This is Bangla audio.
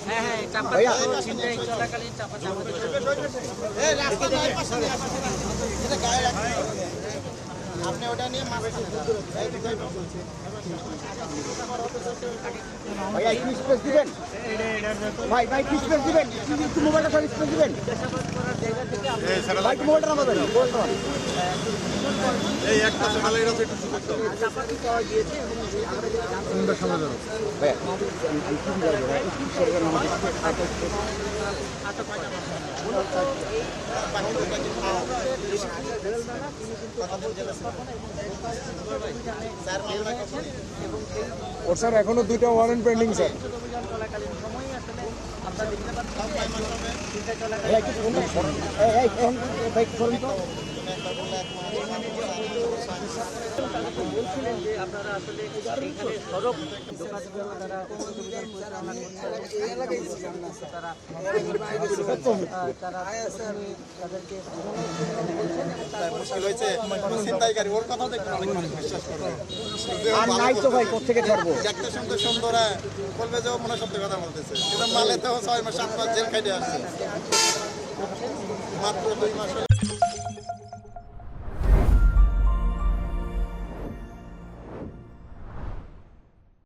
হ্যাঁ হ্যাঁ চাপা চিন্তাই চলাকালীন চাপা আপনি ওটা নিয়ে ভাইয়া একটু স্পেস দিবেন ভাই ভাই একটু স্পেস দিবেন একটু মোবাইলটা সব স্পেস দিবেন ভাই একটু মোবাইলটা নামাবেন এই একটা মালের আছে একটু চাপা পাওয়া গিয়েছে সুন্দর সমাজ ভাই ওর স্যার এখনো 2টা ওয়ারেন্ট পেন্ডিং স্যার। চলাকালীন সময়ই আসলে আমরা দেখতে বলছিলেন যে আপনারা আসলে এখানে সড়ক যোগাযোগ তারা পরিচালনা করছে তারা তাদেরকে মুশকিল হয়েছে চিন্তাইকারী ওর কথা দেখতে অনেক মানুষ বিশ্বাস করবে আর নাই তো ভাই কোথেকে ধরবো? দেখতে শুনতে সুন্দর বলবে যে ও মনে সত্যি কথা বলতেছে কিন্তু মালে তো 6 মাস 7 মাস জেল খাইতে আসছে মাত্র 2 মাস